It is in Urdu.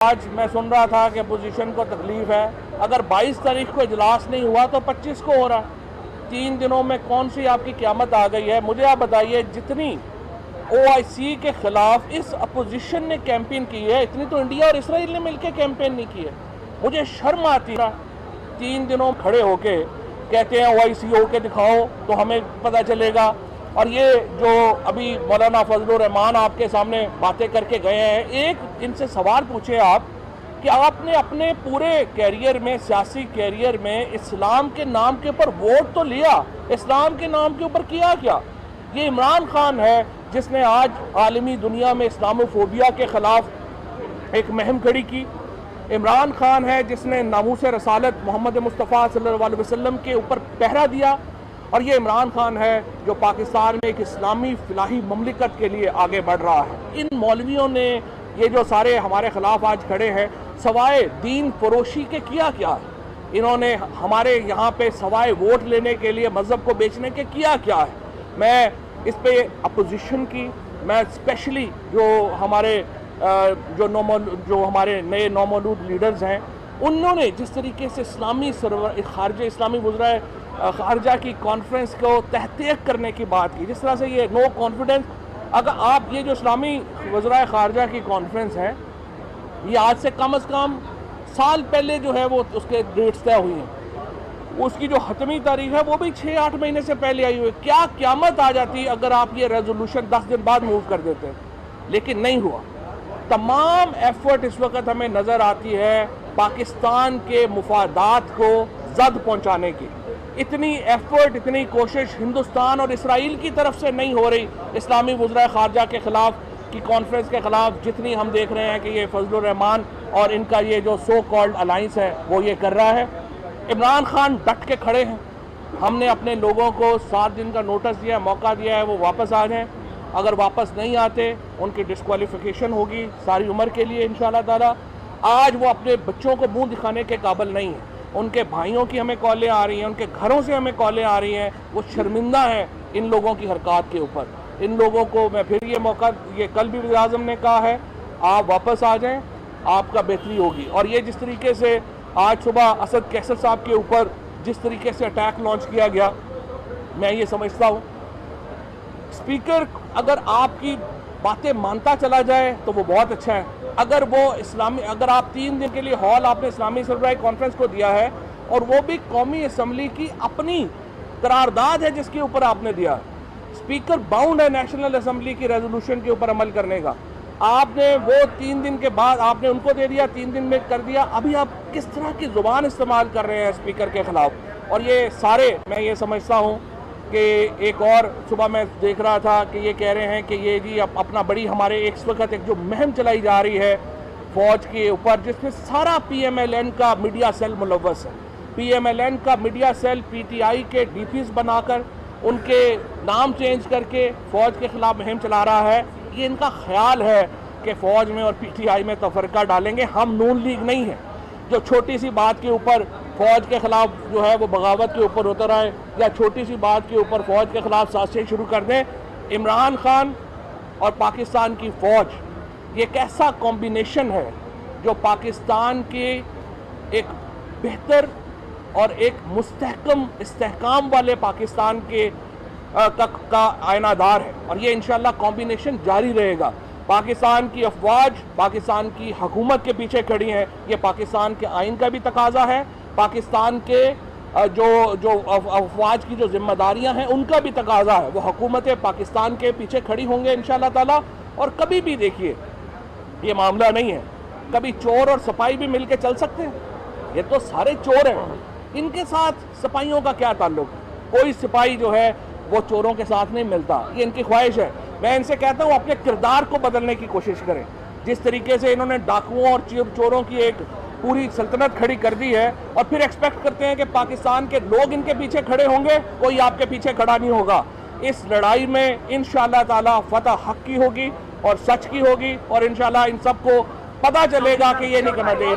آج میں سن رہا تھا کہ اپوزیشن کو تکلیف ہے، اگر 22 تاریخ کو اجلاس نہیں ہوا تو 25 کو ہو رہا ہے۔ 3 دنوں میں کون سی آپ کی قیامت آ گئی ہے؟ مجھے آپ بتائیے، جتنی OIC کے خلاف اس اپوزیشن نے کیمپین کی ہے، اتنی تو انڈیا اور اسرائیل نے مل کے کیمپین نہیں کی ہے۔ مجھے شرم آتی ہے 3 دنوں کھڑے ہو کے کہتے ہیں OIC ہو کے دکھاؤ تو ہمیں پتہ چلے گا۔ اور یہ جو ابھی مولانا فضل الرحمان آپ کے سامنے باتیں کر کے گئے ہیں، ایک ان سے سوال پوچھیں آپ کہ آپ نے اپنے پورے کیریئر میں، سیاسی کیریئر میں اسلام کے نام کے اوپر ووٹ تو لیا، اسلام کے نام کے اوپر کیا کیا؟ یہ عمران خان ہے جس نے آج عالمی دنیا میں اسلاموفوبیا کے خلاف ایک مہم کھڑی کی۔ عمران خان ہے جس نے ناموس رسالت محمد مصطفیٰ صلی اللہ علیہ وسلم کے اوپر پہرا دیا، اور یہ عمران خان ہے جو پاکستان میں ایک اسلامی فلاحی مملکت کے لیے آگے بڑھ رہا ہے۔ ان مولویوں نے یہ جو سارے ہمارے خلاف آج کھڑے ہیں، سوائے دین فروشی کے کیا کیا ہے؟ انہوں نے ہمارے یہاں پہ سوائے ووٹ لینے کے لیے مذہب کو بیچنے کے کیا کیا ہے؟ میں اس پہ اپوزیشن کی، میں اسپیشلی جو ہمارے جو ہمارے نئے نومولود لیڈرز ہیں، انہوں نے جس طریقے سے اسلامی خارجہ اسلامی وزرائے خارجہ کی کانفرنس کو تحقیق کرنے کی بات کی، جس طرح سے یہ نو کانفیڈنس، اگر آپ یہ جو اسلامی وزرائے خارجہ کی کانفرنس ہے، یہ آج سے کم از کم سال پہلے جو ہے وہ اس کے ڈیٹس طے ہوئی ہیں، اس کی جو حتمی تاریخ ہے وہ بھی 6-8 مہینے سے پہلے آئی ہوئی ہے۔ کیا قیامت آ جاتی اگر آپ یہ ریزولوشن 10 دن بعد موو کر دیتے؟ لیکن نہیں ہوا۔ تمام ایفرٹ اس وقت ہمیں نظر آتی ہے پاکستان کے مفادات کو زد پہنچانے کی۔ اتنی ایفرٹ، اتنی کوشش ہندوستان اور اسرائیل کی طرف سے نہیں ہو رہی اسلامی وزرائے خارجہ کے خلاف کی کانفرنس کے خلاف، جتنی ہم دیکھ رہے ہیں کہ یہ فضل الرحمان اور ان کا یہ جو سو کالڈ الائنس ہے وہ یہ کر رہا ہے۔ عمران خان ڈٹ کے کھڑے ہیں۔ ہم نے اپنے لوگوں کو 7 دن کا نوٹس دیا ہے، موقع دیا ہے، وہ واپس آ جائیں۔ اگر واپس نہیں آتے ان کی ڈسکوالیفیکیشن ہوگی ساری عمر کے لیے انشاءاللہ تعالی۔ آج وہ اپنے بچوں کو منہ دکھانے کے قابل نہیں ہیں، ان کے بھائیوں کی ہمیں کالیں آ رہی ہیں، ان کے گھروں سے ہمیں کالیں آ رہی ہیں، وہ شرمندہ ہیں ان لوگوں کی حرکات کے اوپر۔ ان لوگوں کو میں پھر یہ موقع، یہ کل بھی وزیر اعظم نے کہا ہے، آپ واپس آ جائیں، آپ کا بہتری ہوگی۔ اور یہ جس طریقے سے آج صبح اسد کیسر صاحب کے اوپر جس طریقے سے اٹیک لانچ کیا گیا، میں یہ سمجھتا ہوں اسپیکر اگر آپ کی باتیں مانتا چلا جائے تو وہ بہت اچھا ہے۔ اگر آپ 3 دن کے لیے ہال آپ نے اسلامی سربراہی کانفرنس کو دیا ہے، اور وہ بھی قومی اسمبلی کی اپنی قرارداد ہے جس کے اوپر آپ نے دیا، اسپیکر باؤنڈ ہے نیشنل اسمبلی کی ریزولوشن کے اوپر عمل کرنے کا۔ آپ نے وہ 3 دن کے بعد آپ نے ان کو دے دیا، 3 دن میں کر دیا، ابھی آپ کس طرح کی زبان استعمال کر رہے ہیں اسپیکر کے خلاف؟ اور یہ سارے، میں یہ سمجھتا ہوں کہ ایک اور صبح میں دیکھ رہا تھا کہ یہ کہہ رہے ہیں کہ یہ جی اپنا بڑی ہمارے ایک وقت ایک جو مہم چلائی جا رہی ہے فوج کے اوپر، جس میں سارا PMLN کا میڈیا سیل ملوث ہے۔ PMLN کا میڈیا سیل PTI کے DPs بنا کر ان کے نام چینج کر کے فوج کے خلاف مہم چلا رہا ہے۔ یہ ان کا خیال ہے کہ فوج میں اور PTI میں تفرقہ ڈالیں گے۔ ہم نون لیگ نہیں ہیں جو چھوٹی سی بات کے اوپر فوج کے خلاف جو ہے وہ بغاوت کے اوپر اتر آئے، یا چھوٹی سی بات کے اوپر فوج کے خلاف سازشیں شروع کر دیں۔ عمران خان اور پاکستان کی فوج یہ ایک ایسا کمبینیشن ہے جو پاکستان کے ایک بہتر اور ایک مستحکم استحکام والے پاکستان کے کا آئینہ دار ہے، اور یہ انشاءاللہ کمبینیشن جاری رہے گا۔ پاکستان کی افواج پاکستان کی حکومت کے پیچھے کھڑی ہیں، یہ پاکستان کے آئین کا بھی تقاضا ہے، پاکستان کے جو افواج کی جو ذمہ داریاں ہیں ان کا بھی تقاضا ہے، وہ حکومت پاکستان کے پیچھے کھڑی ہوں گے انشاءاللہ تعالی۔ اور کبھی بھی دیکھیے یہ معاملہ نہیں ہے، کبھی چور اور سپاہی بھی مل کے چل سکتے ہیں؟ یہ تو سارے چور ہیں، ان کے ساتھ سپاہیوں کا کیا تعلق؟ کوئی سپاہی جو ہے وہ چوروں کے ساتھ نہیں ملتا، یہ ان کی خواہش ہے۔ میں ان سے کہتا ہوں اپنے کردار کو بدلنے کی کوشش کریں۔ جس طریقے سے انہوں نے ڈاکوؤں اور چوروں کی ایک پوری سلطنت کھڑی کر دی ہے، اور پھر ایکسپیکٹ کرتے ہیں کہ پاکستان کے لوگ ان کے پیچھے کھڑے ہوں گے، کوئی آپ کے پیچھے کھڑا نہیں ہوگا۔ اس لڑائی میں انشاءاللہ تعالی فتح حق کی ہوگی اور سچ کی ہوگی، اور انشاءاللہ ان سب کو پتہ چلے گا کہ یہ نہیں کرنا چاہیے۔